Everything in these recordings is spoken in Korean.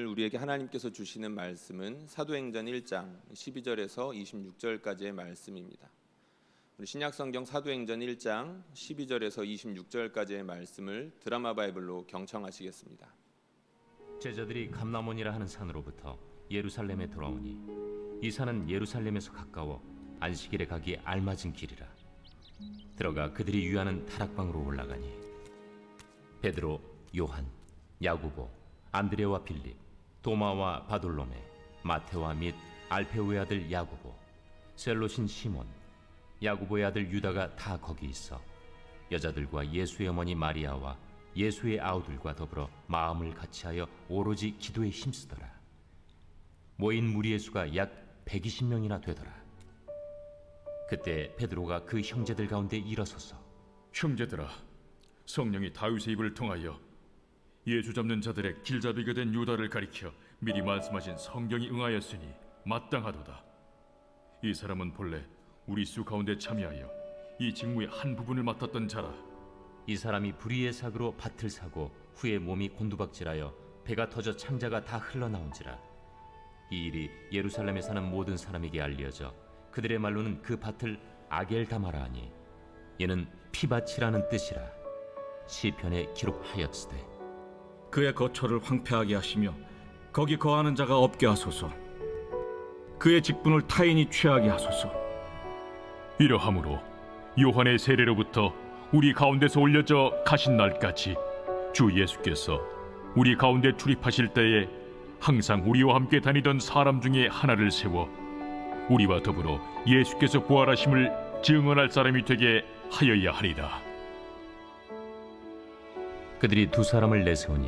우리에게 하나님께서 주시는 말씀은 사도행전 1장 12절에서 26절까지의 말씀입니다. 우리 신약성경 사도행전 1장 12절에서 26절까지의 말씀을 드라마 바이블로 경청하시겠습니다. 제자들이 감람원이라 하는 산으로부터 예루살렘에 돌아오니 이 산은 예루살렘에서 가까워 안식일에 가기에 알맞은 길이라. 들어가 그들이 유하는 다락방으로 올라가니 베드로, 요한, 야고보, 안드레와 빌립, 도마와 바돌로메, 마테와 및 알페오의 아들 야고보, 셀롯인 시몬, 야고보의 아들 유다가 다 거기 있어 여자들과 예수의 어머니 마리아와 예수의 아우들과 더불어 마음을 같이하여 오로지 기도에 힘쓰더라. 모인 무리의 수가 약 120명이나 되더라. 그때 베드로가 그 형제들 가운데 일어서서 형제들아, 성령이 다윗의 입을 통하여 예수 잡는 자들의 길잡이가 된 유다를 가리켜 미리 말씀하신 성경이 응하였으니 마땅하도다. 이 사람은 본래 우리 수 가운데 참여하여 이 직무의 한 부분을 맡았던 자라. 이 사람이 불의의 사고로 밭을 사고 후에 몸이 곤두박질하여 배가 터져 창자가 다 흘러나온지라. 이 일이 예루살렘에 사는 모든 사람에게 알려져 그들의 말로는 그 밭을 아겔다마라 하니 이는 피밭이라는 뜻이라. 시편에 기록하였으되 그의 거처를 황폐하게 하시며 거기 거하는 자가 없게 하소서. 그의 직분을 타인이 취하게 하소서. 이러함으로 요한의 세례로부터 우리 가운데서 올려져 가신 날까지 주 예수께서 우리 가운데 출입하실 때에 항상 우리와 함께 다니던 사람 중에 하나를 세워 우리와 더불어 예수께서 부활하심을 증언할 사람이 되게 하여야 하리라. 그들이 두 사람을 내세우니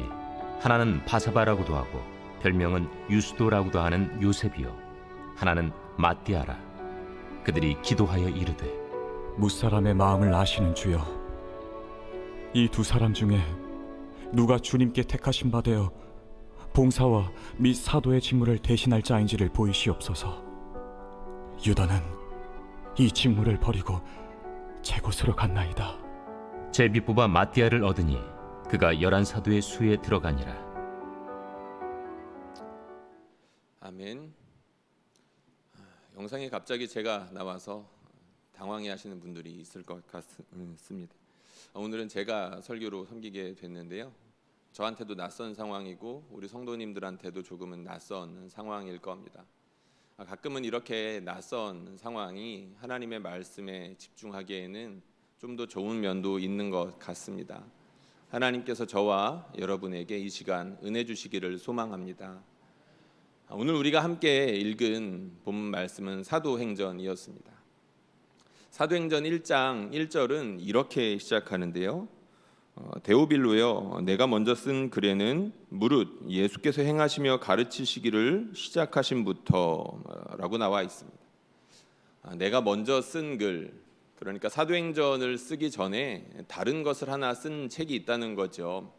하나는 바사바라고도 하고 별명은 유스도라고도 하는 요셉이요 하나는 마띠아라. 그들이 기도하여 이르되 무사람의 마음을 아시는 주여, 이 두 사람 중에 누가 주님께 택하신 바 되어 봉사와 및 사도의 직무를 대신할 자인지를 보이시옵소서. 유다는 이 직무를 버리고 제 곳으로 갔나이다. 제비 뽑아 마띠아를 얻으니 그가 11사도의 수에 들어가니라. 아멘. 영상에 갑자기 제가 나와서 당황해하시는 분들이 있을 것 같습니다. 오늘은 제가 설교로 섬기게 됐는데요. 저한테도 낯선 상황이고 우리 성도님들한테도 조금은 낯선 상황일 겁니다. 가끔은 이렇게 낯선 상황이 하나님의 말씀에 집중하기에는 좀 더 좋은 면도 있는 것 같습니다. 하나님께서 저와 여러분에게 이 시간 은혜 주시기를 소망합니다. 오늘 우리가 함께 읽은 본문 말씀은 사도행전이었습니다. 사도행전 1장 1절은 이렇게 시작하는데요. 데오빌로여, 내가 먼저 쓴 글에는 무릇 예수께서 행하시며 가르치시기를 시작하신부터 라고 나와 있습니다. 내가 먼저 쓴 글, 그러니까 사도행전을 쓰기 전에 다른 것을 하나 쓴 책이 있다는 거죠.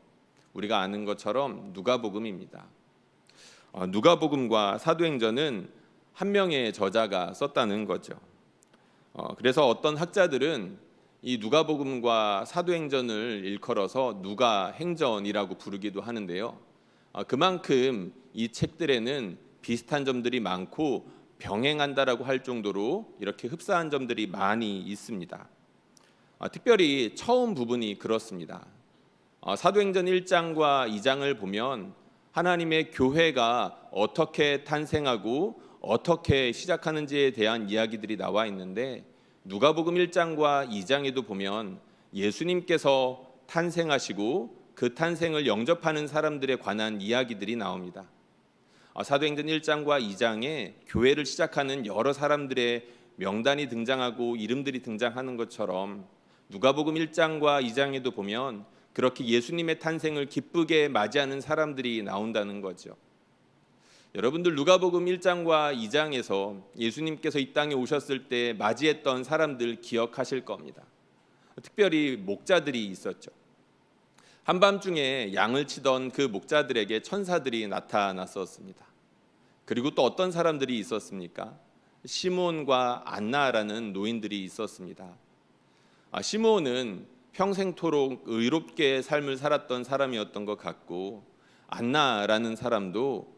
우리가 아는 것처럼 누가복음입니다. 누가복음과 사도행전은 한 명의 저자가 썼다는 거죠. 그래서 어떤 학자들은 이 누가복음과 사도행전을 일컬어서 누가행전이라고 부르기도 하는데요. 그만큼 이 책들에는 비슷한 점들이 많고 병행한다라고 할 정도로 이렇게 흡사한 점들이 많이 있습니다. 특별히 처음 부분이 그렇습니다. 사도행전 1장과 2장을 보면 하나님의 교회가 어떻게 탄생하고 어떻게 시작하는지에 대한 이야기들이 나와 있는데 누가복음 1장과 2장에도 보면 예수님께서 탄생하시고 그 탄생을 영접하는 사람들에 관한 이야기들이 나옵니다. 사도행전 1장과 2장에 교회를 시작하는 여러 사람들의 명단이 등장하고 이름들이 등장하는 것처럼 누가복음 1장과 2장에도 보면 그렇게 예수님의 탄생을 기쁘게 맞이하는 사람들이 나온다는 거죠. 여러분들 누가복음 1장과 2장에서 예수님께서 이 땅에 오셨을 때 맞이했던 사람들 기억하실 겁니다. 특별히 목자들이 있었죠. 한밤중에 양을 치던 그 목자들에게 천사들이 나타났었습니다. 그리고 또 어떤 사람들이 있었습니까? 시므온과 안나라는 노인들이 있었습니다. 시므온은 평생토록 의롭게 삶을 살았던 사람이었던 것 같고 안나라는 사람도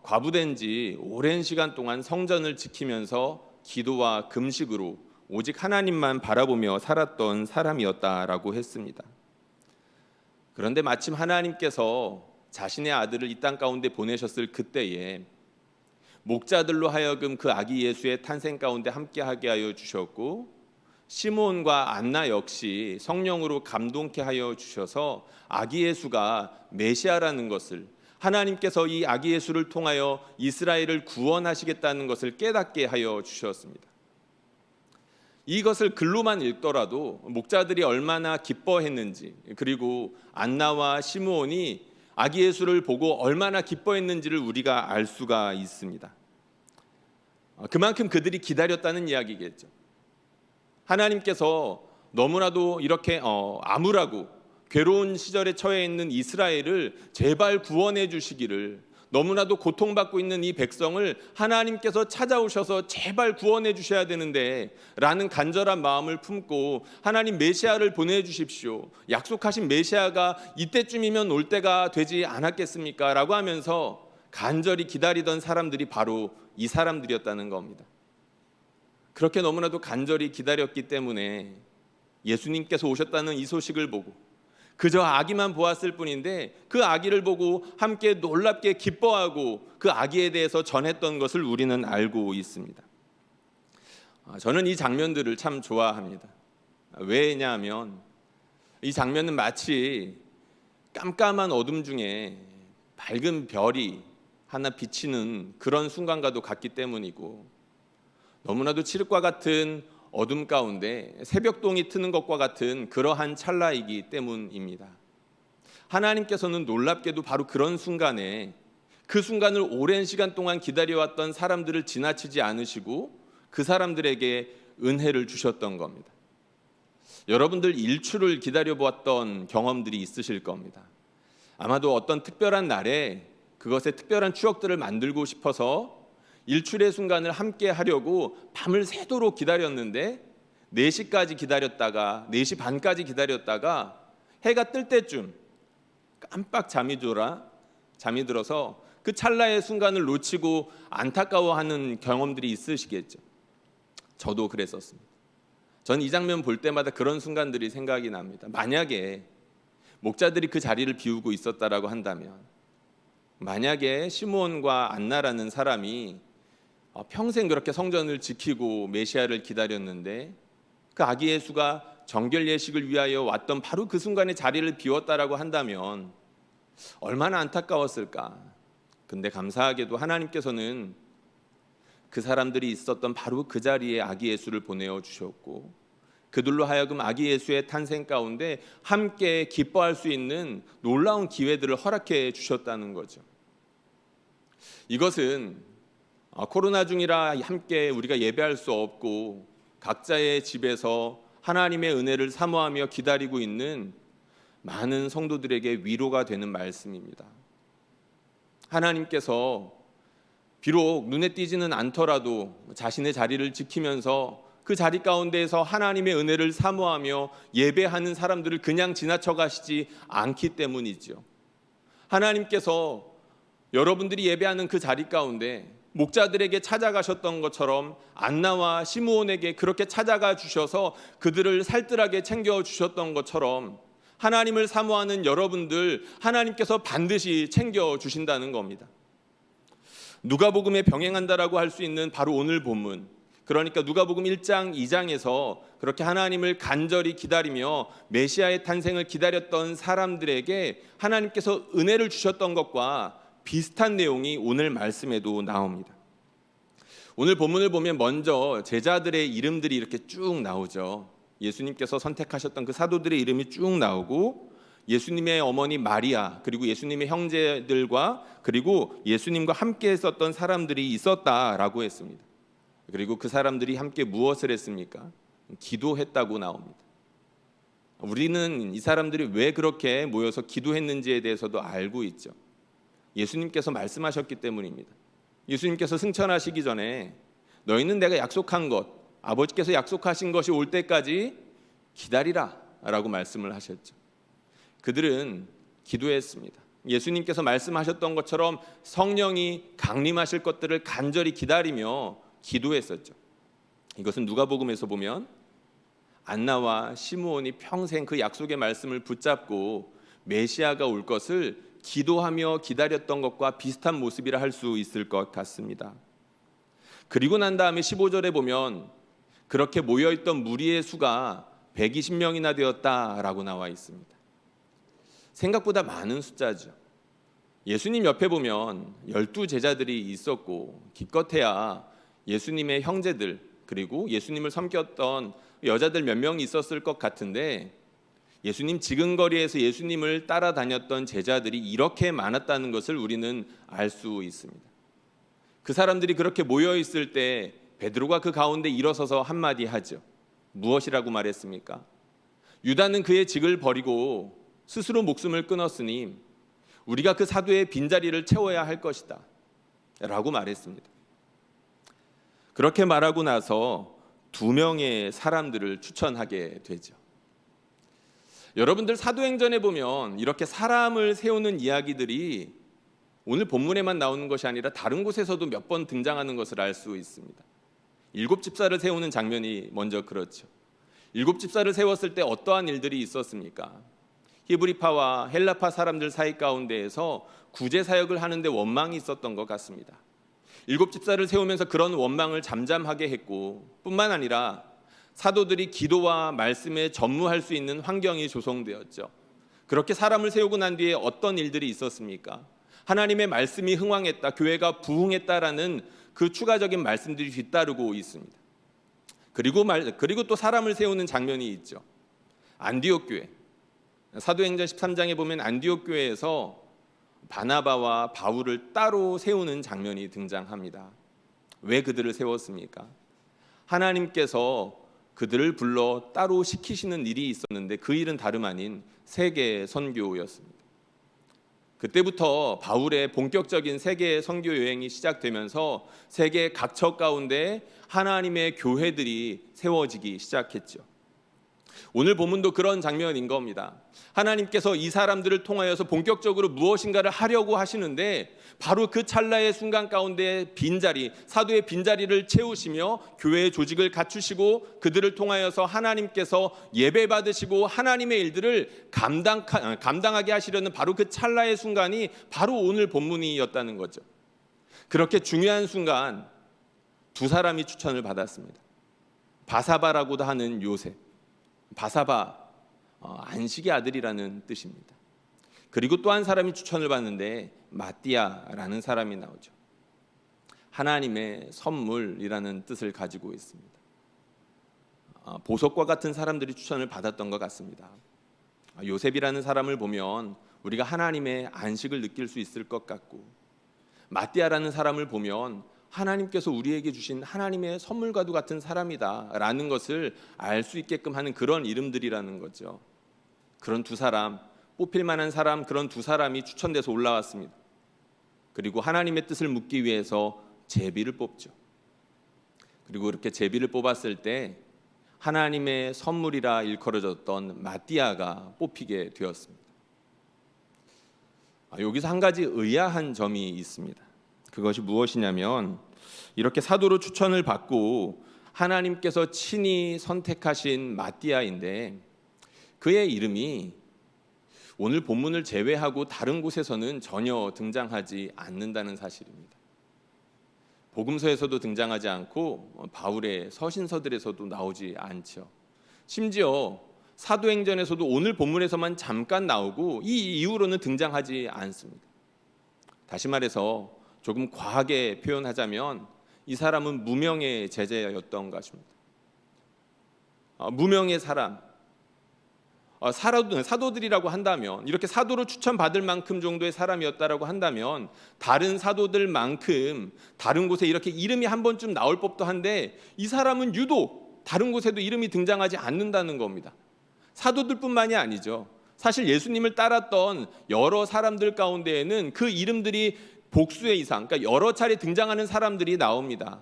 과부된 지 오랜 시간 동안 성전을 지키면서 기도와 금식으로 오직 하나님만 바라보며 살았던 사람이었다라고 했습니다. 그런데 마침 하나님께서 자신의 아들을 이 땅 가운데 보내셨을 그때에 목자들로 하여금 그 아기 예수의 탄생 가운데 함께하게 하여 주셨고, 시므온과 안나 역시 성령으로 감동케 하여 주셔서 아기 예수가 메시아라는 것을, 하나님께서 이 아기 예수를 통하여 이스라엘을 구원하시겠다는 것을 깨닫게 하여 주셨습니다. 이것을 글로만 읽더라도 목자들이 얼마나 기뻐했는지, 그리고 안나와 시므온이 아기 예수를 보고 얼마나 기뻐했는지를 우리가 알 수가 있습니다. 그만큼 그들이 기다렸다는 이야기겠죠. 하나님께서 너무나도 이렇게 암울하고 괴로운 시절에 처해 있는 이스라엘을 제발 구원해 주시기를, 너무나도 고통받고 있는 이 백성을 하나님께서 찾아오셔서 제발 구원해 주셔야 되는데 라는 간절한 마음을 품고, 하나님 메시아를 보내주십시오, 약속하신 메시아가 이때쯤이면 올 때가 되지 않았겠습니까? 라고 하면서 간절히 기다리던 사람들이 바로 이 사람들이었다는 겁니다. 그렇게 너무나도 간절히 기다렸기 때문에 예수님께서 오셨다는 이 소식을 보고 그저 아기만 보았을 뿐인데 그 아기를 보고 함께 놀랍게 기뻐하고 그 아기에 대해서 전했던 것을 우리는 알고 있습니다. 저는 이 장면들을 참 좋아합니다. 왜냐하면 이 장면은 마치 깜깜한 어둠 중에 밝은 별이 하나 비치는 그런 순간과도 같기 때문이고, 너무나도 칠흑과 같은 어둠 가운데 새벽동이 트는 것과 같은 그러한 찰나이기 때문입니다. 하나님께서는 놀랍게도 바로 그런 순간에, 그 순간을 오랜 시간 동안 기다려왔던 사람들을 지나치지 않으시고 그 사람들에게 은혜를 주셨던 겁니다. 여러분들 일출을 기다려보았던 경험들이 있으실 겁니다. 아마도 어떤 특별한 날에 그것의 특별한 추억들을 만들고 싶어서 일출의 순간을 함께 하려고 밤을 새도록 기다렸는데 4시까지 기다렸다가 4시 반까지 기다렸다가 해가 뜰 때쯤 깜빡 잠이 들어서 그 찰나의 순간을 놓치고 안타까워하는 경험들이 있으시겠죠. 저도 그랬었습니다. 전 이 장면 볼 때마다 그런 순간들이 생각이 납니다. 만약에 목자들이 그 자리를 비우고 있었다라고 한다면, 만약에 시므온과 안나라는 사람이 평생 그렇게 성전을 지키고 메시아를 기다렸는데 그 아기 예수가 정결 예식을 위하여 왔던 바로 그 순간에 자리를 비웠다라고 한다면 얼마나 안타까웠을까. 근데 감사하게도 하나님께서는 그 사람들이 있었던 바로 그 자리에 아기 예수를 보내어 주셨고, 그들로 하여금 아기 예수의 탄생 가운데 함께 기뻐할 수 있는 놀라운 기회들을 허락해 주셨다는 거죠. 이것은 코로나 중이라 함께 우리가 예배할 수 없고 각자의 집에서 하나님의 은혜를 사모하며 기다리고 있는 많은 성도들에게 위로가 되는 말씀입니다. 하나님께서 비록 눈에 띄지는 않더라도 자신의 자리를 지키면서 그 자리 가운데에서 하나님의 은혜를 사모하며 예배하는 사람들을 그냥 지나쳐 가시지 않기 때문이죠. 하나님께서 여러분들이 예배하는 그 자리 가운데 목자들에게 찾아가셨던 것처럼 안나와 시므온에게 그렇게 찾아가 주셔서 그들을 살뜰하게 챙겨 주셨던 것처럼 하나님을 사모하는 여러분들 하나님께서 반드시 챙겨 주신다는 겁니다. 누가복음에 병행한다라고 할 수 있는 바로 오늘 본문, 그러니까 누가복음 1장 2장에서 그렇게 하나님을 간절히 기다리며 메시아의 탄생을 기다렸던 사람들에게 하나님께서 은혜를 주셨던 것과 비슷한 내용이 오늘 말씀에도 나옵니다. 오늘 본문을 보면 먼저 제자들의 이름들이 이렇게 쭉 나오죠. 예수님께서 선택하셨던 그 사도들의 이름이 쭉 나오고, 예수님의 어머니 마리아, 그리고 예수님의 형제들과 그리고 예수님과 함께 했었던 사람들이 있었다라고 했습니다. 그리고 그 사람들이 함께 무엇을 했습니까? 기도했다고 나옵니다. 우리는 이 사람들이 왜 그렇게 모여서 기도했는지에 대해서도 알고 있죠. 예수님께서 말씀하셨기 때문입니다. 예수님께서 승천하시기 전에 너희는 내가 약속한 것, 아버지께서 약속하신 것이 올 때까지 기다리라 라고 말씀을 하셨죠. 그들은 기도했습니다. 예수님께서 말씀하셨던 것처럼 성령이 강림하실 것들을 간절히 기다리며 기도했었죠. 이것은 누가복음에서 보면 안나와 시므온이 평생 그 약속의 말씀을 붙잡고 메시아가 올 것을 기도하며 기다렸던 것과 비슷한 모습이라 할 수 있을 것 같습니다. 그리고 난 다음에 15절에 보면 그렇게 모여있던 무리의 수가 120명이나 되었다라고 나와 있습니다. 생각보다 많은 숫자죠. 예수님 옆에 보면 12제자들이 있었고 기껏해야 예수님의 형제들 그리고 예수님을 섬겼던 여자들 몇 명이 있었을 것 같은데 예수님 지근거리에서 예수님을 따라다녔던 제자들이 이렇게 많았다는 것을 우리는 알 수 있습니다. 그 사람들이 그렇게 모여 있을 때 베드로가 그 가운데 일어서서 한마디 하죠. 무엇이라고 말했습니까? 유다는 그의 직을 버리고 스스로 목숨을 끊었으니 우리가 그 사도의 빈자리를 채워야 할 것이다 라고 말했습니다. 그렇게 말하고 나서 2명의 사람들을 추천하게 되죠. 여러분들 사도행전에 보면 이렇게 사람을 세우는 이야기들이 오늘 본문에만 나오는 것이 아니라 다른 곳에서도 몇 번 등장하는 것을 알 수 있습니다. 7집사를 세우는 장면이 먼저 그렇죠. 7집사를 세웠을 때 어떠한 일들이 있었습니까? 히브리파와 헬라파 사람들 사이 가운데에서 구제 사역을 하는데 원망이 있었던 것 같습니다. 7집사를 세우면서 그런 원망을 잠잠하게 했고 뿐만 아니라 사도들이 기도와 말씀에 전무할 수 있는 환경이 조성되었죠. 그렇게 사람을 세우고 난 뒤에 어떤 일들이 있었습니까? 하나님의 말씀이 흥왕했다, 교회가 부흥했다라는 그 추가적인 말씀들이 뒤따르고 있습니다. 그리고 또 사람을 세우는 장면이 있죠. 안디옥 교회. 사도행전 13장에 보면 안디옥 교회에서 바나바와 바울을 따로 세우는 장면이 등장합니다. 왜 그들을 세웠습니까? 하나님께서 그들을 불러 따로 시키시는 일이 있었는데 그 일은 다름 아닌 세계 선교였습니다. 그때부터 바울의 본격적인 세계 선교 여행이 시작되면서 세계 각처 가운데 하나님의 교회들이 세워지기 시작했죠. 오늘 본문도 그런 장면인 겁니다. 하나님께서 이 사람들을 통하여서 본격적으로 무엇인가를 하려고 하시는데 바로 그 찰나의 순간 가운데 빈자리, 사도의 빈자리를 채우시며 교회의 조직을 갖추시고 그들을 통하여서 하나님께서 예배 받으시고 하나님의 일들을 감당하게 하시려는 바로 그 찰나의 순간이 바로 오늘 본문이었다는 거죠. 그렇게 중요한 순간 2사람이 추천을 받았습니다. 바사바라고도 하는 요셉. 바사바, 안식의 아들이라는 뜻입니다. 그리고 또 한 사람이 추천을 받는데 마띠아라는 사람이 나오죠. 하나님의 선물이라는 뜻을 가지고 있습니다. 보석과 같은 사람들이 추천을 받았던 것 같습니다. 요셉이라는 사람을 보면 우리가 하나님의 안식을 느낄 수 있을 것 같고, 마띠아라는 사람을 보면 하나님께서 우리에게 주신 하나님의 선물과도 같은 사람이다라는 것을 알 수 있게끔 하는 그런 이름들이라는 거죠. 그런 2사람, 뽑힐 만한 사람, 그런 2사람이 추천돼서 올라왔습니다. 그리고 하나님의 뜻을 묻기 위해서 제비를 뽑죠. 그리고 그렇게 제비를 뽑았을 때 하나님의 선물이라 일컬어졌던 마띠아가 뽑히게 되었습니다. 여기서 한 가지 의아한 점이 있습니다. 그것이 무엇이냐면 이렇게 사도로 추천을 받고 하나님께서 친히 선택하신 마띠아인데 그의 이름이 오늘 본문을 제외하고 다른 곳에서는 전혀 등장하지 않는다는 사실입니다. 복음서에서도 등장하지 않고 바울의 서신서들에서도 나오지 않죠. 심지어 사도행전에서도 오늘 본문에서만 잠깐 나오고 이 이후로는 등장하지 않습니다. 다시 말해서 조금 과하게 표현하자면 이 사람은 무명의 제자였던 것입니다. 무명의 사람, 사도들이라고 한다면, 이렇게 사도로 추천받을 만큼 정도의 사람이었다라고 한다면 다른 사도들만큼 다른 곳에 이렇게 이름이 한 번쯤 나올 법도 한데 이 사람은 유독 다른 곳에도 이름이 등장하지 않는다는 겁니다. 사도들뿐만이 아니죠. 사실 예수님을 따랐던 여러 사람들 가운데에는 그 이름들이 복수의 이상, 그러니까 여러 차례 등장하는 사람들이 나옵니다.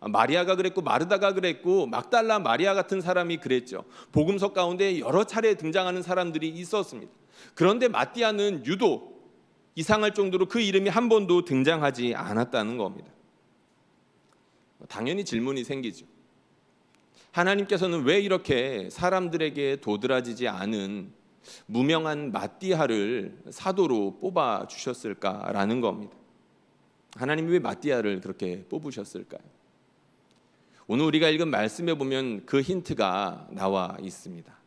마리아가 그랬고 마르다가 그랬고 막달라 마리아 같은 사람이 그랬죠. 복음서 가운데 여러 차례 등장하는 사람들이 있었습니다. 그런데 마띠아는 유독 이상할 정도로 그 이름이 한 번도 등장하지 않았다는 겁니다. 당연히 질문이 생기죠. 하나님께서는 왜 이렇게 사람들에게 도드라지지 않은 무명한 마띠아를 사도로 뽑아 주셨을까라는 겁니다. 하나님이 왜 마띠아를 그렇게 뽑으셨을까요? 오늘 우리가 읽은 말씀에 보면 그 힌트가 나와 있습니다.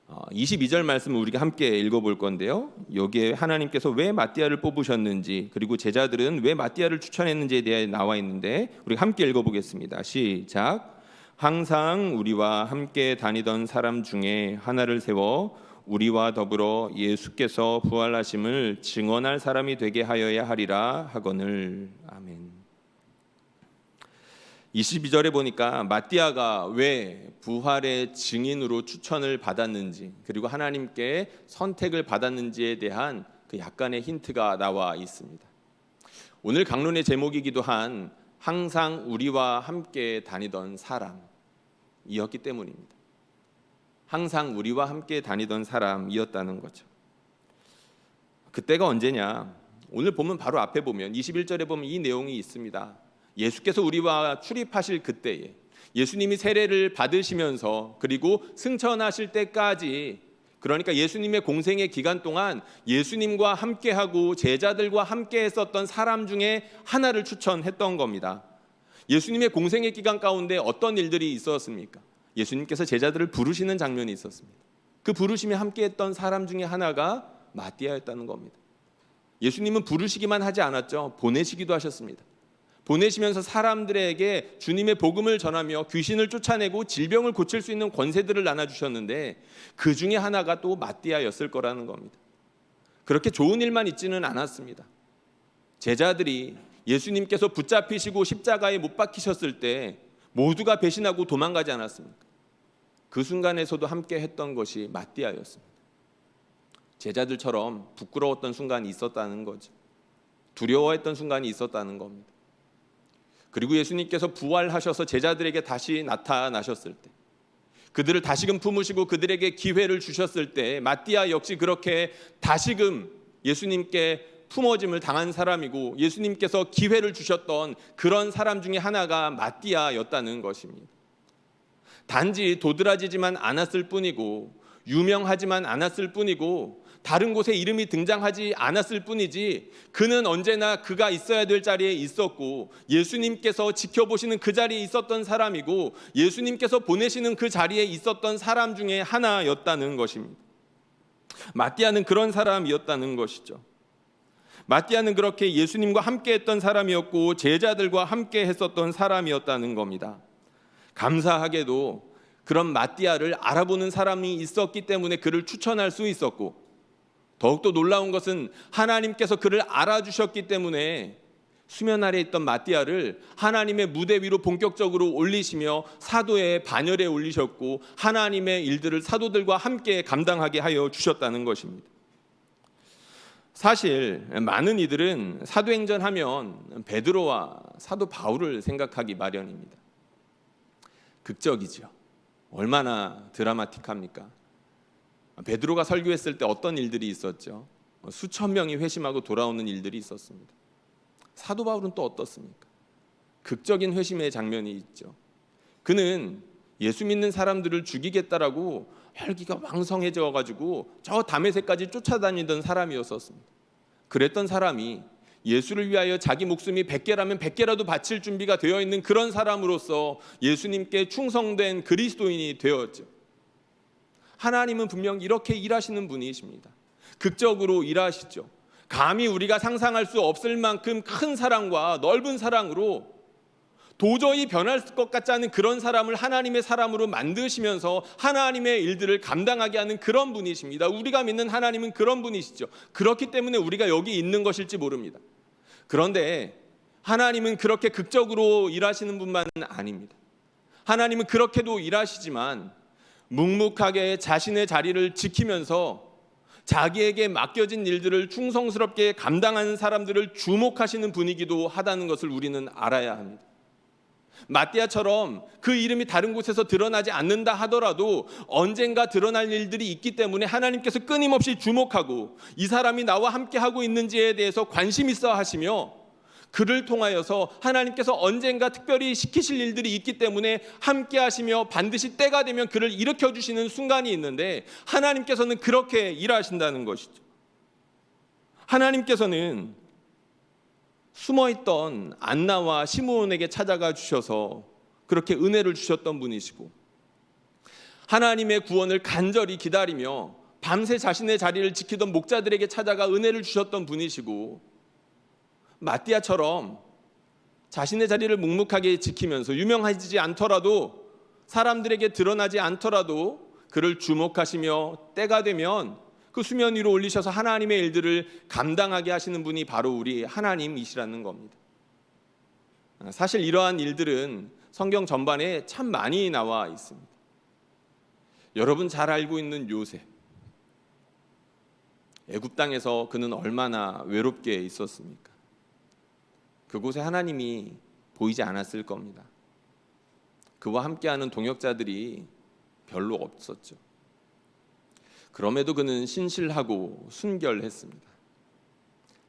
22절 말씀을 우리가 함께 읽어볼 건데요. 여기에 하나님께서 왜 마띠아를 뽑으셨는지, 그리고 제자들은 왜 마띠아를 추천했는지에 대해 나와 있는데 우리 함께 읽어보겠습니다. 시작. 항상 우리와 함께 다니던 사람 중에 하나를 세워 우리와 더불어 예수께서 부활하심을 증언할 사람이 되게 하여야 하리라 하거늘. 아멘. 22절에 보니까 마띠아가 왜 부활의 증인으로 추천을 받았는지, 그리고 하나님께 선택을 받았는지에 대한 그 약간의 힌트가 나와 있습니다. 오늘 강론의 제목이기도 한 항상 우리와 함께 다니던 사람이었기 때문입니다. 항상 우리와 함께 다니던 사람이었다는 거죠. 그때가 언제냐? 오늘 보면 바로 앞에 보면 21절에 보면 이 내용이 있습니다. 예수께서 우리와 출입하실 그때에, 예수님이 세례를 받으시면서 그리고 승천하실 때까지, 그러니까 예수님의 공생의 기간 동안 예수님과 함께하고 제자들과 함께 했었던 사람 중에 하나를 추천했던 겁니다. 예수님의 공생의 기간 가운데 어떤 일들이 있었습니까? 예수님께서 제자들을 부르시는 장면이 있었습니다. 그 부르심에 함께했던 사람 중에 하나가 마띠아였다는 겁니다. 예수님은 부르시기만 하지 않았죠. 보내시기도 하셨습니다. 보내시면서 사람들에게 주님의 복음을 전하며 귀신을 쫓아내고 질병을 고칠 수 있는 권세들을 나눠주셨는데 그 중에 하나가 또 마띠아였을 거라는 겁니다. 그렇게 좋은 일만 있지는 않았습니다. 제자들이 예수님께서 붙잡히시고 십자가에 못 박히셨을 때 모두가 배신하고 도망가지 않았습니까? 그 순간에서도 함께 했던 것이 마띠아였습니다. 제자들처럼 부끄러웠던 순간이 있었다는 거죠. 두려워했던 순간이 있었다는 겁니다. 그리고 예수님께서 부활하셔서 제자들에게 다시 나타나셨을 때, 그들을 다시금 품으시고 그들에게 기회를 주셨을 때 마띠아 역시 그렇게 다시금 예수님께 품어짐을 당한 사람이고 예수님께서 기회를 주셨던 그런 사람 중에 하나가 마띠아였다는 것입니다. 단지 도드라지지만 않았을 뿐이고 유명하지만 않았을 뿐이고 다른 곳에 이름이 등장하지 않았을 뿐이지, 그는 언제나 그가 있어야 될 자리에 있었고 예수님께서 지켜보시는 그 자리에 있었던 사람이고 예수님께서 보내시는 그 자리에 있었던 사람 중에 하나였다는 것입니다. 마띠아는 그런 사람이었다는 것이죠. 마띠아는 그렇게 예수님과 함께 했던 사람이었고 제자들과 함께 했었던 사람이었다는 겁니다. 감사하게도 그런 마띠아를 알아보는 사람이 있었기 때문에 그를 추천할 수 있었고, 더욱더 놀라운 것은 하나님께서 그를 알아주셨기 때문에 수면 아래 있던 마띠아를 하나님의 무대 위로 본격적으로 올리시며 사도의 반열에 올리셨고 하나님의 일들을 사도들과 함께 감당하게 하여 주셨다는 것입니다. 사실 많은 이들은 사도행전 하면 베드로와 사도 바울을 생각하기 마련입니다. 극적이죠. 얼마나 드라마틱합니까? 베드로가 설교했을 때 어떤 일들이 있었죠? 수천 명이 회심하고 돌아오는 일들이 있었습니다. 사도 바울은 또 어떻습니까? 극적인 회심의 장면이 있죠. 그는 예수 믿는 사람들을 죽이겠다라고 혈기가 왕성해져 가지고 저 다메섹까지 쫓아다니던 사람이었었습니다. 그랬던 사람이 예수를 위하여 자기 목숨이 100개라면 100개라도 바칠 준비가 되어 있는 그런 사람으로서 예수님께 충성된 그리스도인이 되었죠. 하나님은 분명 이렇게 일하시는 분이십니다. 극적으로 일하시죠. 감히 우리가 상상할 수 없을 만큼 큰 사랑과 넓은 사랑으로 도저히 변할 것 같지 않은 그런 사람을 하나님의 사람으로 만드시면서 하나님의 일들을 감당하게 하는 그런 분이십니다. 우리가 믿는 하나님은 그런 분이시죠. 그렇기 때문에 우리가 여기 있는 것일지 모릅니다. 그런데 하나님은 그렇게 극적으로 일하시는 분만은 아닙니다. 하나님은 그렇게도 일하시지만 묵묵하게 자신의 자리를 지키면서 자기에게 맡겨진 일들을 충성스럽게 감당하는 사람들을 주목하시는 분이기도 하다는 것을 우리는 알아야 합니다. 마띠아처럼 그 이름이 다른 곳에서 드러나지 않는다 하더라도 언젠가 드러날 일들이 있기 때문에 하나님께서 끊임없이 주목하고 이 사람이 나와 함께 하고 있는지에 대해서 관심 있어 하시며 그를 통하여서 하나님께서 언젠가 특별히 시키실 일들이 있기 때문에 함께 하시며 반드시 때가 되면 그를 일으켜 주시는 순간이 있는데 하나님께서는 그렇게 일하신다는 것이죠. 하나님께서는 숨어있던 안나와 시므온에게 찾아가 주셔서 그렇게 은혜를 주셨던 분이시고 하나님의 구원을 간절히 기다리며 밤새 자신의 자리를 지키던 목자들에게 찾아가 은혜를 주셨던 분이시고 마띠아처럼 자신의 자리를 묵묵하게 지키면서 유명하지 않더라도 사람들에게 드러나지 않더라도 그를 주목하시며 때가 되면 그 수면 위로 올리셔서 하나님의 일들을 감당하게 하시는 분이 바로 우리 하나님이시라는 겁니다. 사실 이러한 일들은 성경 전반에 참 많이 나와 있습니다. 여러분 잘 알고 있는 요셉. 애굽 땅에서 그는 얼마나 외롭게 있었습니까? 그곳에 하나님이 보이지 않았을 겁니다. 그와 함께하는 동역자들이 별로 없었죠. 그럼에도 그는 신실하고 순결했습니다.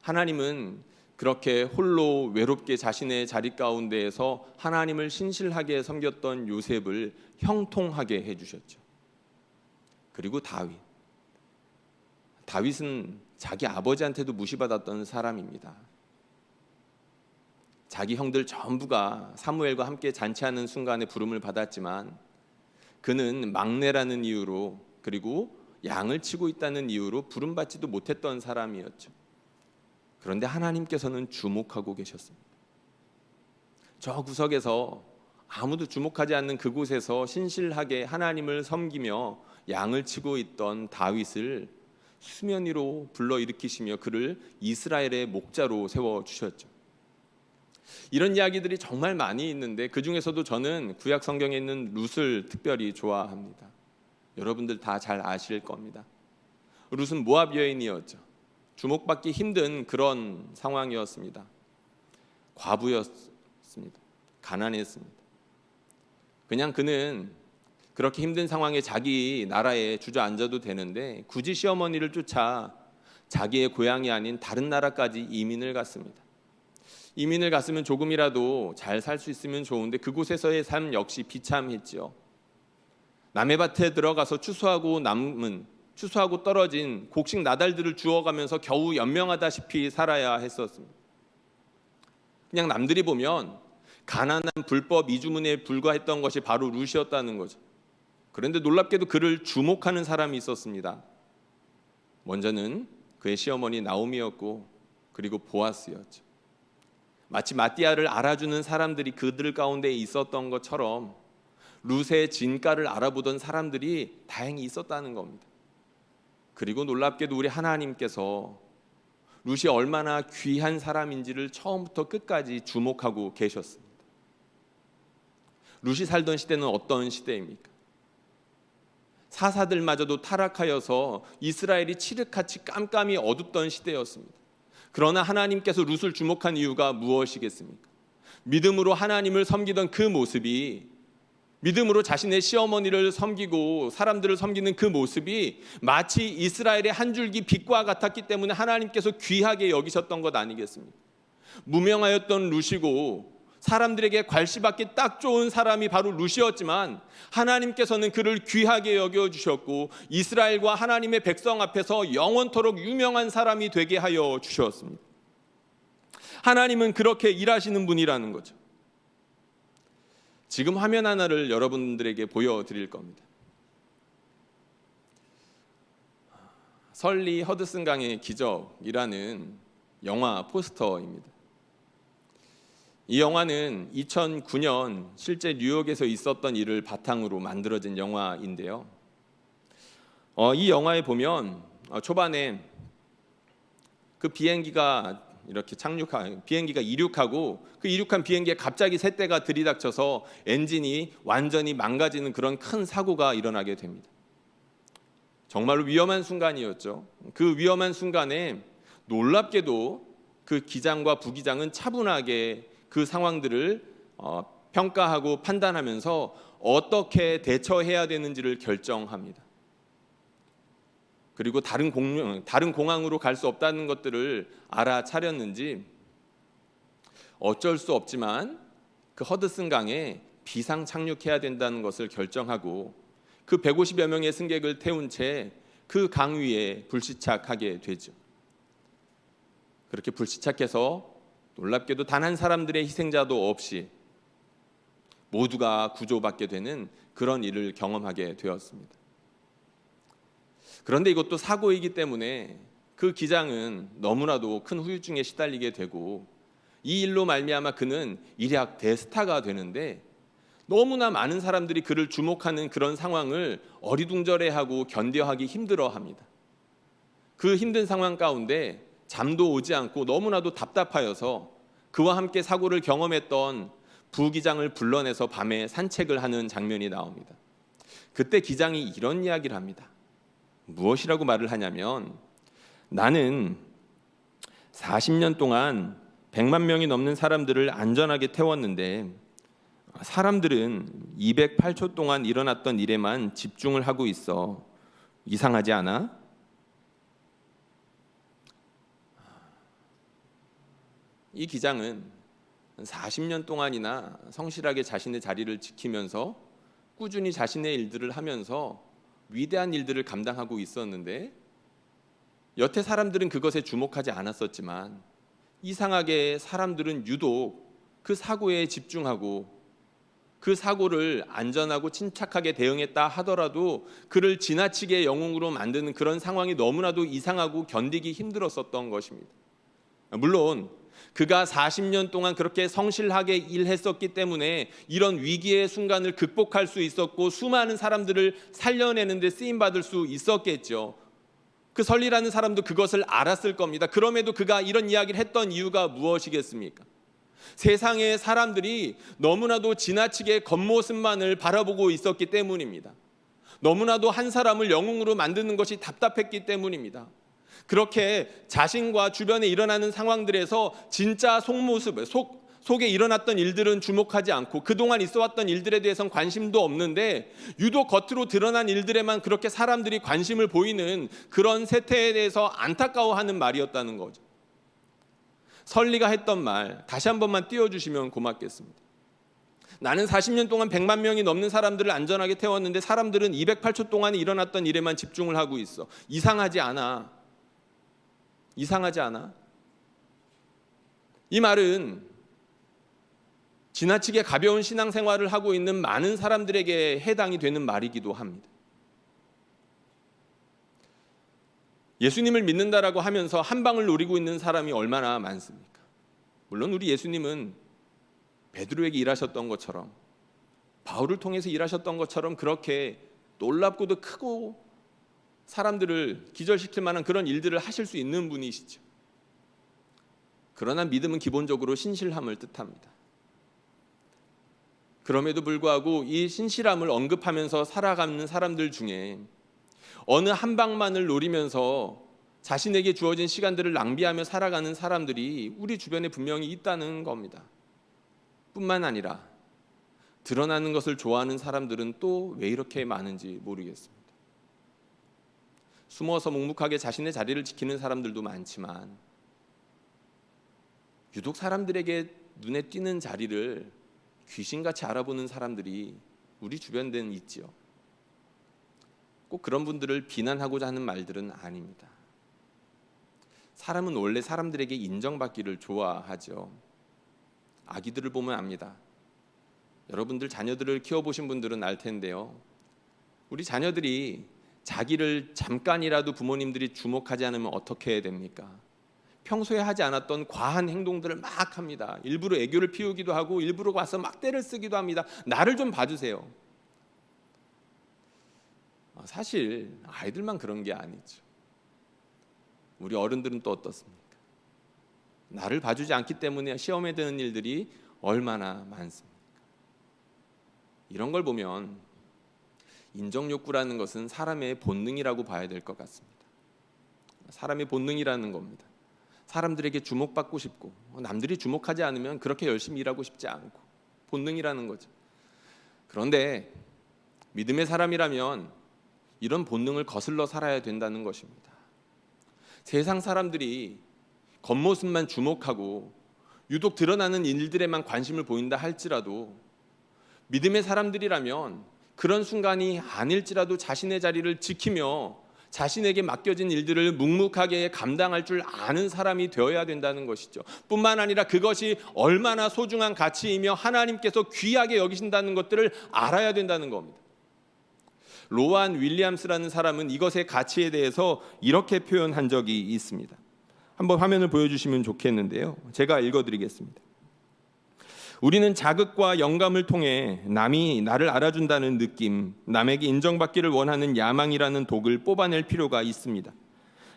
하나님은 그렇게 홀로 외롭게 자신의 자리 가운데에서 하나님을 신실하게 섬겼던 요셉을 형통하게 해주셨죠. 그리고 다윗은 자기 아버지한테도 무시받았던 사람입니다. 자기 형들 전부가 사무엘과 함께 잔치하는 순간에 부름을 받았지만 그는 막내라는 이유로 그리고 양을 치고 있다는 이유로 부름받지도 못했던 사람이었죠. 그런데 하나님께서는 주목하고 계셨습니다. 저 구석에서 아무도 주목하지 않는 그곳에서 신실하게 하나님을 섬기며 양을 치고 있던 다윗을 수면 위로 불러일으키시며 그를 이스라엘의 목자로 세워주셨죠. 이런 이야기들이 정말 많이 있는데 그 중에서도 저는 구약 성경에 있는 룻을 특별히 좋아합니다. 여러분들 다 잘 아실 겁니다. 룻은 모압 여인이었죠. 주목받기 힘든 그런 상황이었습니다. 과부였습니다. 가난했습니다. 그냥 그는 그렇게 힘든 상황에 자기 나라에 주저앉아도 되는데 굳이 시어머니를 쫓아 자기의 고향이 아닌 다른 나라까지 이민을 갔습니다. 이민을 갔으면 조금이라도 잘 살 수 있으면 좋은데 그곳에서의 삶 역시 비참했죠. 남의 밭에 들어가서 추수하고 떨어진 곡식 나달들을 주워가면서 겨우 연명하다시피 살아야 했었습니다. 그냥 남들이 보면 가난한 불법 이주문에 불과했던 것이 바로 룻이었다는 거죠. 그런데 놀랍게도 그를 주목하는 사람이 있었습니다. 먼저는 그의 시어머니 나오미였고 그리고 보아스였죠. 마치 마띠아를 알아주는 사람들이 그들 가운데 있었던 것처럼 룻의 진가를 알아보던 사람들이 다행히 있었다는 겁니다. 그리고 놀랍게도 우리 하나님께서 룻이 얼마나 귀한 사람인지를 처음부터 끝까지 주목하고 계셨습니다. 룻이 살던 시대는 어떤 시대입니까? 사사들마저도 타락하여서 이스라엘이 칠흑같이 깜깜이 어둡던 시대였습니다. 그러나 하나님께서 룻을 주목한 이유가 무엇이겠습니까? 믿음으로 하나님을 섬기던 그 모습이 믿음으로 자신의 시어머니를 섬기고 사람들을 섬기는 그 모습이 마치 이스라엘의 한 줄기 빛과 같았기 때문에 하나님께서 귀하게 여기셨던 것 아니겠습니까? 무명하였던 룻이고 사람들에게 괄시받기 딱 좋은 사람이 바로 룻이었지만 하나님께서는 그를 귀하게 여겨주셨고 이스라엘과 하나님의 백성 앞에서 영원토록 유명한 사람이 되게 하여 주셨습니다. 하나님은 그렇게 일하시는 분이라는 거죠. 지금 화면 하나를 여러분들에게 보여드릴 겁니다. 설리 허드슨 강의 기적이라는 영화 포스터입니다. 이 영화는 2009년 실제 뉴욕에서 있었던 일을 바탕으로 만들어진 영화인데요. 이 영화에 보면 초반에 그 비행기가 이륙하고 그 이륙한 비행기에 갑자기 새떼가 들이닥쳐서 엔진이 완전히 망가지는 그런 큰 사고가 일어나게 됩니다. 정말로 위험한 순간이었죠. 그 위험한 순간에 놀랍게도 그 기장과 부기장은 차분하게 그 상황들을 평가하고 판단하면서 어떻게 대처해야 되는지를 결정합니다. 그리고 다른 공항으로 갈 수 없다는 것들을 알아차렸는지 어쩔 수 없지만 그 허드슨 강에 비상 착륙해야 된다는 것을 결정하고 그 150여 명의 승객을 태운 채 그 강 위에 불시착하게 되죠. 그렇게 불시착해서 놀랍게도 단 한 사람들의 희생자도 없이 모두가 구조받게 되는 그런 일을 경험하게 되었습니다. 그런데 이것도 사고이기 때문에 그 기장은 너무나도 큰 후유증에 시달리게 되고 이 일로 말미암아 그는 일약 대스타가 되는데 너무나 많은 사람들이 그를 주목하는 그런 상황을 어리둥절해하고 견뎌하기 힘들어합니다. 그 힘든 상황 가운데 잠도 오지 않고 너무나도 답답하여서 그와 함께 사고를 경험했던 부기장을 불러내서 밤에 산책을 하는 장면이 나옵니다. 그때 기장이 이런 이야기를 합니다. 무엇이라고 말을 하냐면 나는 40년 동안 100만 명이 넘는 사람들을 안전하게 태웠는데 사람들은 208초 동안 일어났던 일에만 집중을 하고 있어. 이상하지 않아? 이 기장은 40년 동안이나 성실하게 자신의 자리를 지키면서 꾸준히 자신의 일들을 하면서 위대한 일들을 감당하고 있었는데 여태 사람들은 그것에 주목하지 않았었지만 이상하게 사람들은 유독 그 사고에 집중하고 그 사고를 안전하고 침착하게 대응했다 하더라도 그를 지나치게 영웅으로 만드는 그런 상황이 너무나도 이상하고 견디기 힘들었었던 것입니다. 물론 그가 40년 동안 그렇게 성실하게 일했었기 때문에 이런 위기의 순간을 극복할 수 있었고 수많은 사람들을 살려내는 데 쓰임받을 수 있었겠죠. 그 설리라는 사람도 그것을 알았을 겁니다. 그럼에도 그가 이런 이야기를 했던 이유가 무엇이겠습니까? 세상의 사람들이 너무나도 지나치게 겉모습만을 바라보고 있었기 때문입니다. 너무나도 한 사람을 영웅으로 만드는 것이 답답했기 때문입니다. 그렇게 자신과 주변에 일어나는 상황들에서 진짜 속모습, 속에 일어났던 일들은 주목하지 않고 그동안 있어왔던 일들에 대해서는 관심도 없는데 유독 겉으로 드러난 일들에만 그렇게 사람들이 관심을 보이는 그런 세태에 대해서 안타까워하는 말이었다는 거죠. 설리가 했던 말 다시 한 번만 띄워주시면 고맙겠습니다. 나는 40년 동안 100만 명이 넘는 사람들을 안전하게 태웠는데 사람들은 208초 동안에 일어났던 일에만 집중을 하고 있어. 이상하지 않아. 이상하지 않아? 이 말은 지나치게 가벼운 신앙생활을 하고 있는 많은 사람들에게 해당이 되는 말이기도 합니다. 예수님을 믿는다라고 하면서 한 방을 노리고 있는 사람이 얼마나 많습니까? 물론 우리 예수님은 베드로에게 일하셨던 것처럼 바울을 통해서 일하셨던 것처럼 그렇게 놀랍고도 크고 사람들을 기절시킬 만한 그런 일들을 하실 수 있는 분이시죠. 그러나 믿음은 기본적으로 신실함을 뜻합니다. 그럼에도 불구하고 이 신실함을 언급하면서 살아가는 사람들 중에 어느 한 방만을 노리면서 자신에게 주어진 시간들을 낭비하며 살아가는 사람들이 우리 주변에 분명히 있다는 겁니다. 뿐만 아니라 드러나는 것을 좋아하는 사람들은 또 왜 이렇게 많은지 모르겠습니다. 숨어서 묵묵하게 자신의 자리를 지키는 사람들도 많지만 유독 사람들에게 눈에 띄는 자리를 귀신같이 알아보는 사람들이 우리 주변에는 있지요. 꼭 그런 분들을 비난하고자 하는 말들은 아닙니다. 사람은 원래 사람들에게 인정받기를 좋아하죠. 아기들을 보면 압니다. 여러분들 자녀들을 키워보신 분들은 알 텐데요. 우리 자녀들이 자기를 잠깐이라도 부모님들이 주목하지 않으면 어떻게 해야 됩니까? 평소에 하지 않았던 과한 행동들을 막 합니다. 일부러 애교를 피우기도 하고 일부러 와서 막 때를 쓰기도 합니다. 나를 좀 봐주세요. 사실 아이들만 그런 게 아니죠. 우리 어른들은 또 어떻습니까? 나를 봐주지 않기 때문에 시험에 드는 일들이 얼마나 많습니까? 이런 걸 보면 인정욕구라는 것은 사람의 본능이라고 봐야 될 것 같습니다. 사람의 본능이라는 겁니다. 사람들에게 주목받고 싶고 남들이 주목하지 않으면 그렇게 열심히 일하고 싶지 않고 본능이라는 거죠. 그런데 믿음의 사람이라면 이런 본능을 거슬러 살아야 된다는 것입니다. 세상 사람들이 겉모습만 주목하고 유독 드러나는 일들에만 관심을 보인다 할지라도 믿음의 사람들이라면 그런 순간이 아닐지라도 자신의 자리를 지키며 자신에게 맡겨진 일들을 묵묵하게 감당할 줄 아는 사람이 되어야 된다는 것이죠. 뿐만 아니라 그것이 얼마나 소중한 가치이며 하나님께서 귀하게 여기신다는 것들을 알아야 된다는 겁니다. 로안 윌리엄스라는 사람은 이것의 가치에 대해서 이렇게 표현한 적이 있습니다. 한번 화면을 보여주시면 좋겠는데요. 제가 읽어드리겠습니다. 우리는 자극과 영감을 통해 남이 나를 알아준다는 느낌, 남에게 인정받기를 원하는 야망이라는 독을 뽑아낼 필요가 있습니다.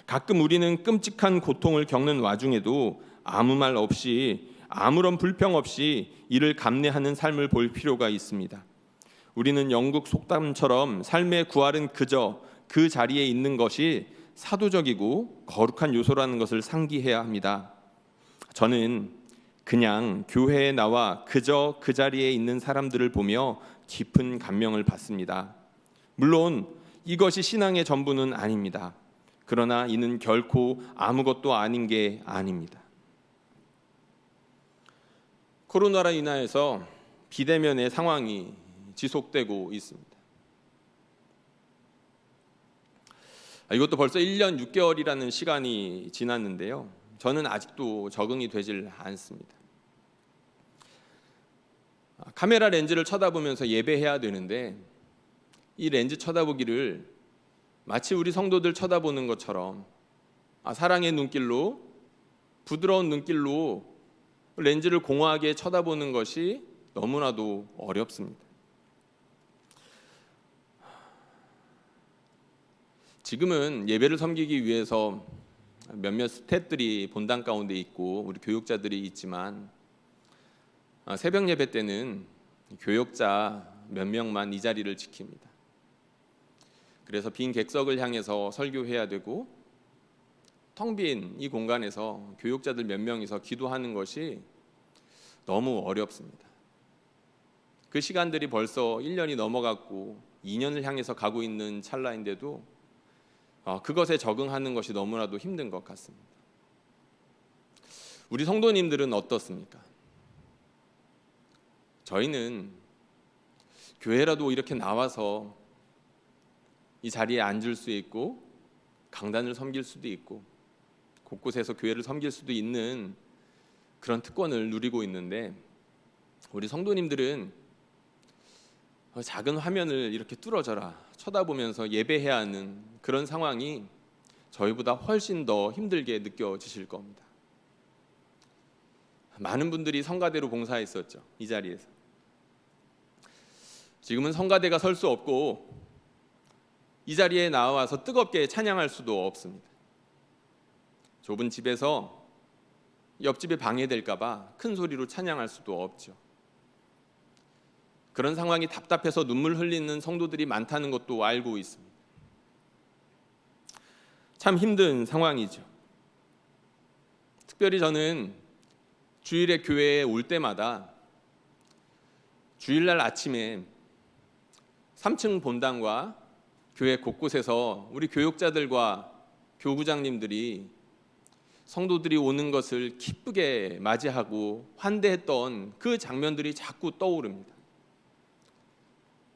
가끔 우리는 끔찍한 고통을 겪는 와중에도 아무 말 없이, 아무런 불평 없이 이를 감내하는 삶을 볼 필요가 있습니다. 우리는 영국 속담처럼 삶의 구할은 그저 그 자리에 있는 것이 사도적이고 거룩한 요소라는 것을 상기해야 합니다. 저는 그냥 교회에 나와 그저 그 자리에 있는 사람들을 보며 깊은 감명을 받습니다. 물론 이것이 신앙의 전부는 아닙니다. 그러나 이는 결코 아무것도 아닌 게 아닙니다. 코로나로 인하여서 비대면의 상황이 지속되고 있습니다. 이것도 벌써 1년 6개월이라는 시간이 지났는데요. 저는 아직도 적응이 되질 않습니다. 카메라 렌즈를 쳐다보면서 예배해야 되는데 이 렌즈 쳐다보기를 마치 우리 성도들 쳐다보는 것처럼 사랑의 눈길로, 부드러운 눈길로 렌즈를 공허하게 쳐다보는 것이 너무나도 어렵습니다. 지금은 예배를 섬기기 위해서 몇몇 스태프들이 본당 가운데 있고 우리 교육자들이 있지만 새벽 예배 때는 교육자 몇 명만 이 자리를 지킵니다. 그래서 빈 객석을 향해서 설교해야 되고 텅 빈 이 공간에서 교육자들 몇 명이서 기도하는 것이 너무 어렵습니다. 그 시간들이 벌써 1년이 넘어갔고 2년을 향해서 가고 있는 찰나인데도 그것에 적응하는 것이 너무나도 힘든 것 같습니다. 우리 성도님들은 어떻습니까? 저희는 교회라도 이렇게 나와서 이 자리에 앉을 수 있고 강단을 섬길 수도 있고 곳곳에서 교회를 섬길 수도 있는 그런 특권을 누리고 있는데 우리 성도님들은 작은 화면을 이렇게 뚫어져라 쳐다보면서 예배해야 하는 그런 상황이 저희보다 훨씬 더 힘들게 느껴지실 겁니다. 많은 분들이 성가대로 봉사했었죠. 이 자리에서. 지금은 성가대가 설 수 없고 이 자리에 나와서 뜨겁게 찬양할 수도 없습니다. 좁은 집에서 옆집에 방해될까 봐 큰 소리로 찬양할 수도 없죠. 그런 상황이 답답해서 눈물 흘리는 성도들이 많다는 것도 알고 있습니다. 참 힘든 상황이죠. 특별히 저는 주일에 교회에 올 때마다 주일날 아침에 3층 본당과 교회 곳곳에서 우리 교육자들과 교구장님들이 성도들이 오는 것을 기쁘게 맞이하고 환대했던 그 장면들이 자꾸 떠오릅니다.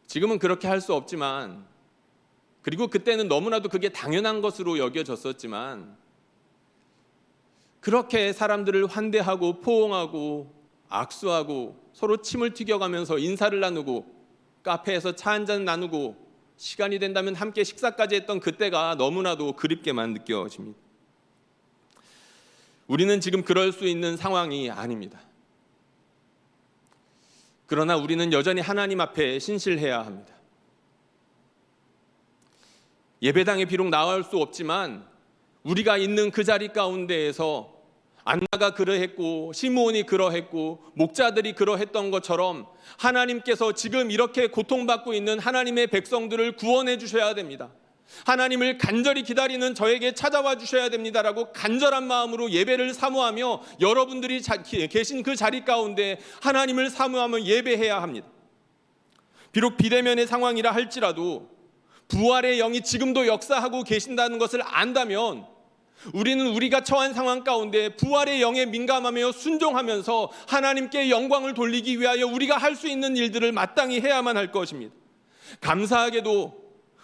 지금은 그렇게 할 수 없지만, 그리고 그때는 너무나도 그게 당연한 것으로 여겨졌었지만, 그렇게 사람들을 환대하고 포옹하고 악수하고 서로 침을 튀겨가면서 인사를 나누고 카페에서 차 한잔 나누고 시간이 된다면 함께 식사까지 했던 그때가 너무나도 그립게만 느껴집니다. 우리는 지금 그럴 수 있는 상황이 아닙니다. 그러나 우리는 여전히 하나님 앞에 신실해야 합니다. 예배당에 비록 나올 수 없지만 우리가 있는 그 자리 가운데에서 안나가 그러했고 시므온이 그러했고 목자들이 그러했던 것처럼 하나님께서 지금 이렇게 고통받고 있는 하나님의 백성들을 구원해 주셔야 됩니다. 하나님을 간절히 기다리는 저에게 찾아와 주셔야 됩니다라고 간절한 마음으로 예배를 사모하며 여러분들이 계신 그 자리 가운데 하나님을 사모하며 예배해야 합니다. 비록 비대면의 상황이라 할지라도 부활의 영이 지금도 역사하고 계신다는 것을 안다면 우리는 우리가 처한 상황 가운데 부활의 영에 민감하며 순종하면서 하나님께 영광을 돌리기 위하여 우리가 할 수 있는 일들을 마땅히 해야만 할 것입니다. 감사하게도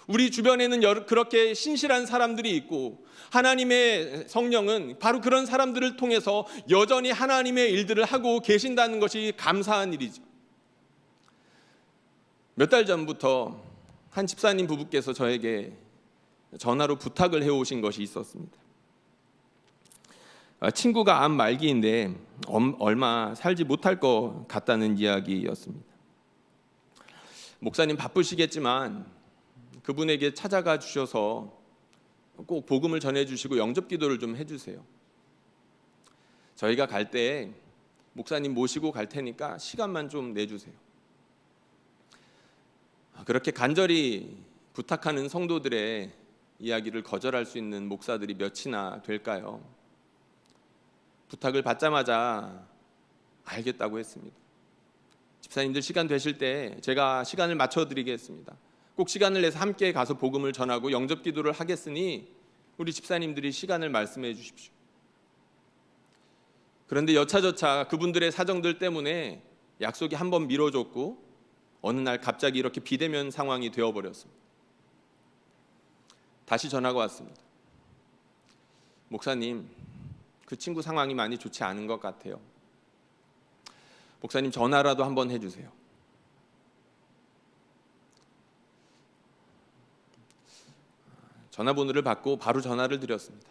우리 주변에는 그렇게 신실한 사람들이 있고 하나님의 성령은 바로 그런 사람들을 통해서 여전히 하나님의 일들을 하고 계신다는 것이 감사한 일이죠. 몇 달 전부터 한 집사님 부부께서 저에게 전화로 부탁을 해오신 것이 있었습니다. 친구가 암 말기인데 얼마 살지 못할 것 같다는 이야기였습니다. 목사님 바쁘시겠지만 그분에게 찾아가 주셔서 꼭 복음을 전해주시고 영접기도를 좀 해주세요. 저희가 갈 때 목사님 모시고 갈 테니까 시간만 좀 내주세요. 그렇게 간절히 부탁하는 성도들의 이야기를 거절할 수 있는 목사들이 몇이나 될까요? 부탁을 받자마자 알겠다고 했습니다. 집사님들 시간 되실 때 제가 시간을 맞춰드리겠습니다. 꼭 시간을 내서 함께 가서 복음을 전하고 영접기도를 하겠으니 우리 집사님들이 시간을 말씀해 주십시오. 그런데 여차저차 그분들의 사정들 때문에 약속이 한 번 미뤄졌고 어느 날 갑자기 이렇게 비대면 상황이 되어버렸습니다. 다시 전화가 왔습니다. 목사님, 그 친구 상황이 많이 좋지 않은 것 같아요. 목사님 전화라도 한번 해주세요. 전화번호를 받고 바로 전화를 드렸습니다.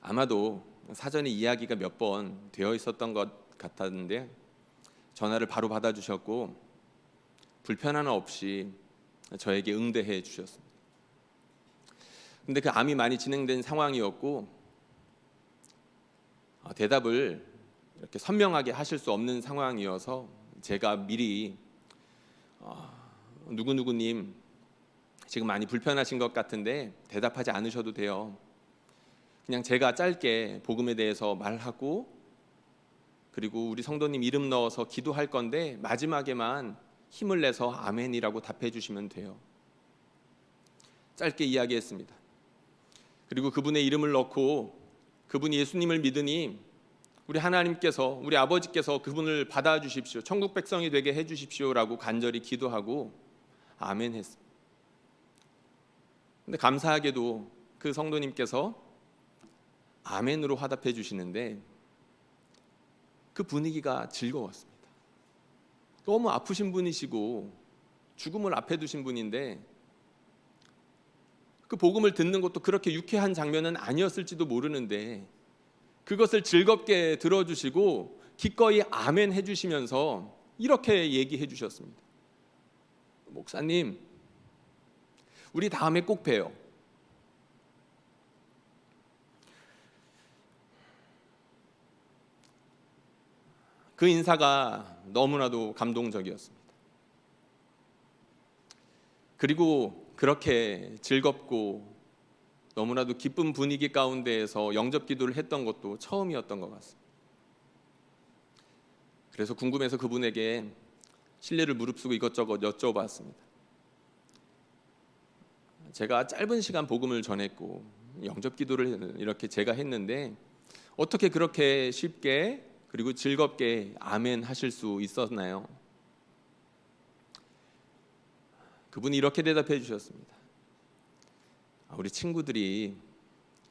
아마도 사전에 이야기가 몇 번 되어 있었던 것 같았는데 전화를 바로 받아주셨고 불편 하나 없이 저에게 응대해 주셨습니다. 근데 그 암이 많이 진행된 상황이었고 대답을 이렇게 선명하게 하실 수 없는 상황이어서 제가 미리 누구누구님 지금 많이 불편하신 것 같은데 대답하지 않으셔도 돼요. 그냥 제가 짧게 복음에 대해서 말하고 그리고 우리 성도님 이름 넣어서 기도할 건데 마지막에만 힘을 내서 아멘이라고 답해 주시면 돼요. 짧게 이야기했습니다. 그리고 그분의 이름을 넣고 그분이 예수님을 믿으니 우리 하나님께서 우리 아버지께서 그분을 받아주십시오. 천국 백성이 되게 해주십시오라고 간절히 기도하고 아멘 했습니다. 근데 감사하게도 그 성도님께서 아멘으로 화답해 주시는데 그 분위기가 즐거웠습니다. 너무 아프신 분이시고 죽음을 앞에 두신 분인데 그 복음을 듣는 것도 그렇게 유쾌한 장면은 아니었을지도 모르는데 그것을 즐겁게 들어주시고 기꺼이 아멘 해주시면서 이렇게 얘기해 주셨습니다. 목사님, 우리 다음에 꼭 봬요. 그 인사가 너무나도 감동적이었습니다. 그리고 그렇게 즐겁고 너무나도 기쁜 분위기 가운데에서 영접 기도를 했던 것도 처음이었던 것 같습니다. 그래서 궁금해서 그분에게 신뢰를 무릅쓰고 이것저것 여쭤봤습니다. 제가 짧은 시간 복음을 전했고 영접 기도를 이렇게 제가 했는데 어떻게 그렇게 쉽게 그리고 즐겁게 아멘 하실 수 있었나요? 그분이 이렇게 대답해 주셨습니다. 우리 친구들이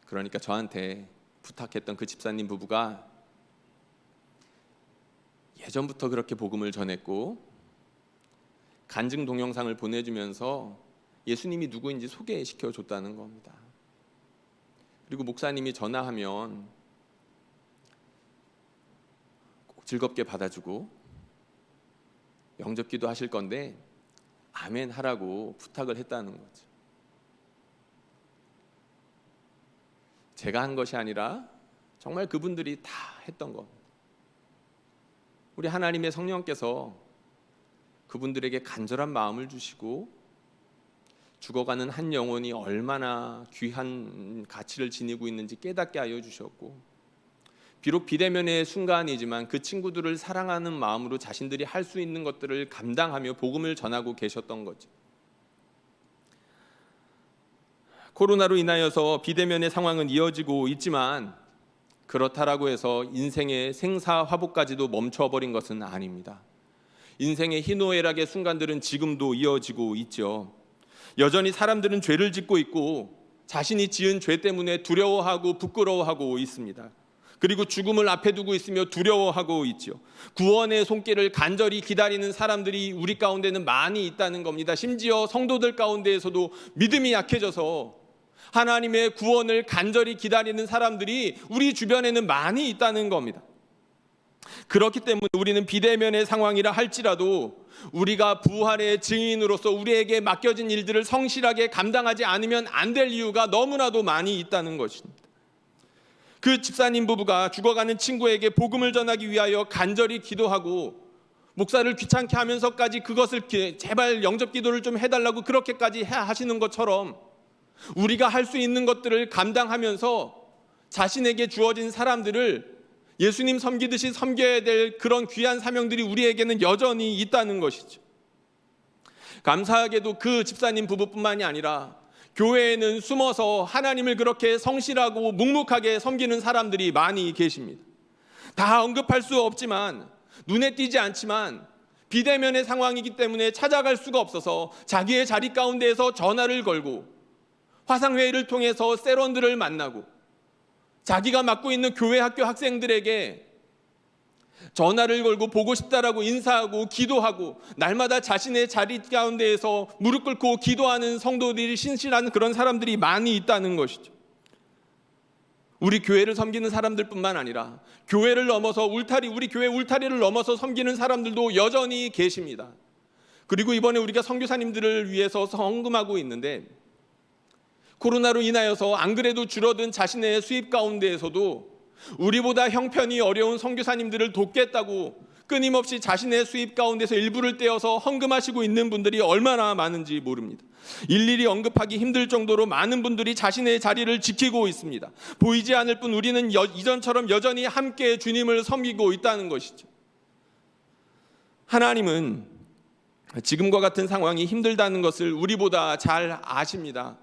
그러니까 저한테 부탁했던 그 집사님 부부가 예전부터 그렇게 복음을 전했고 간증 동영상을 보내주면서 예수님이 누구인지 소개시켜 줬다는 겁니다. 그리고 목사님이 전화하면 꼭 즐겁게 받아주고 영접기도 하실 건데 아멘 하라고 부탁을 했다는 거죠. 제가 한 것이 아니라 정말 그분들이 다 했던 겁니다. 우리 하나님의 성령께서 그분들에게 간절한 마음을 주시고 죽어가는 한 영혼이 얼마나 귀한 가치를 지니고 있는지 깨닫게 하여 주셨고, 비록 비대면의 순간이지만 그 친구들을 사랑하는 마음으로 자신들이 할 수 있는 것들을 감당하며 복음을 전하고 계셨던 거죠. 코로나로 인하여서 비대면의 상황은 이어지고 있지만 그렇다라고 해서 인생의 생사화복까지도 멈춰버린 것은 아닙니다. 인생의 희노애락의 순간들은 지금도 이어지고 있죠. 여전히 사람들은 죄를 짓고 있고 자신이 지은 죄 때문에 두려워하고 부끄러워하고 있습니다. 그리고 죽음을 앞에 두고 있으며 두려워하고 있죠. 구원의 손길을 간절히 기다리는 사람들이 우리 가운데는 많이 있다는 겁니다. 심지어 성도들 가운데에서도 믿음이 약해져서 하나님의 구원을 간절히 기다리는 사람들이 우리 주변에는 많이 있다는 겁니다. 그렇기 때문에 우리는 비대면의 상황이라 할지라도 우리가 부활의 증인으로서 우리에게 맡겨진 일들을 성실하게 감당하지 않으면 안 될 이유가 너무나도 많이 있다는 것입니다. 그 집사님 부부가 죽어가는 친구에게 복음을 전하기 위하여 간절히 기도하고 목사를 귀찮게 하면서까지 그것을 제발 영접 기도를 좀 해달라고 그렇게까지 하시는 것처럼 우리가 할 수 있는 것들을 감당하면서 자신에게 주어진 사람들을 예수님 섬기듯이 섬겨야 될 그런 귀한 사명들이 우리에게는 여전히 있다는 것이죠. 감사하게도 그 집사님 부부뿐만이 아니라 교회에는 숨어서 하나님을 그렇게 성실하고 묵묵하게 섬기는 사람들이 많이 계십니다. 다 언급할 수 없지만, 눈에 띄지 않지만 비대면의 상황이기 때문에 찾아갈 수가 없어서 자기의 자리 가운데에서 전화를 걸고 화상회의를 통해서 세런들을 만나고 자기가 맡고 있는 교회 학교 학생들에게 전화를 걸고 보고 싶다라고 인사하고 기도하고 날마다 자신의 자리 가운데에서 무릎 꿇고 기도하는 성도들이 신실한 그런 사람들이 많이 있다는 것이죠. 우리 교회를 섬기는 사람들뿐만 아니라 교회를 넘어서 우리 교회 울타리를 넘어서 섬기는 사람들도 여전히 계십니다. 그리고 이번에 우리가 선교사님들을 위해서 헌금하고 있는데 코로나로 인하여서 안 그래도 줄어든 자신의 수입 가운데에서도 우리보다 형편이 어려운 선교사님들을 돕겠다고 끊임없이 자신의 수입 가운데서 일부를 떼어서 헌금하시고 있는 분들이 얼마나 많은지 모릅니다. 일일이 언급하기 힘들 정도로 많은 분들이 자신의 자리를 지키고 있습니다. 보이지 않을 뿐 우리는 이전처럼 여전히 함께 주님을 섬기고 있다는 것이죠. 하나님은 지금과 같은 상황이 힘들다는 것을 우리보다 잘 아십니다.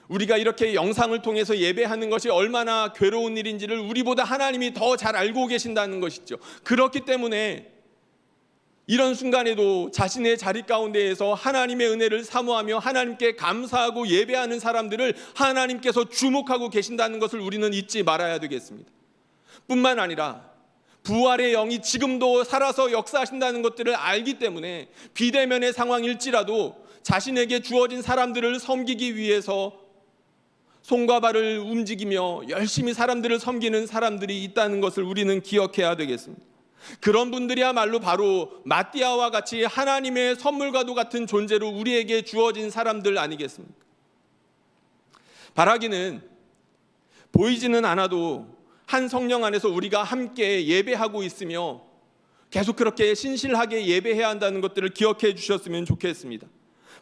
우리가 이렇게 영상을 통해서 예배하는 것이 얼마나 괴로운 일인지를 우리보다 하나님이 더 잘 알고 계신다는 것이죠. 그렇기 때문에 이런 순간에도 자신의 자리 가운데에서 하나님의 은혜를 사모하며 하나님께 감사하고 예배하는 사람들을 하나님께서 주목하고 계신다는 것을 우리는 잊지 말아야 되겠습니다. 뿐만 아니라 부활의 영이 지금도 살아서 역사하신다는 것들을 알기 때문에 비대면의 상황일지라도 자신에게 주어진 사람들을 섬기기 위해서 손과 발을 움직이며 열심히 사람들을 섬기는 사람들이 있다는 것을 우리는 기억해야 되겠습니다. 그런 분들이야말로 바로 마띠아와 같이 하나님의 선물과도 같은 존재로 우리에게 주어진 사람들 아니겠습니까? 바라기는 보이지는 않아도 한 성령 안에서 우리가 함께 예배하고 있으며 계속 그렇게 신실하게 예배해야 한다는 것들을 기억해 주셨으면 좋겠습니다.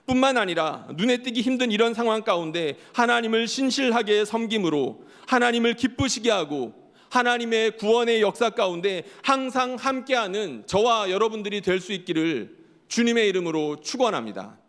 뿐만 아니라 눈에 띄기 힘든 이런 상황 가운데 하나님을 신실하게 섬김으로 하나님을 기쁘시게 하고 하나님의 구원의 역사 가운데 항상 함께하는 저와 여러분들이 될 수 있기를 주님의 이름으로 축원합니다.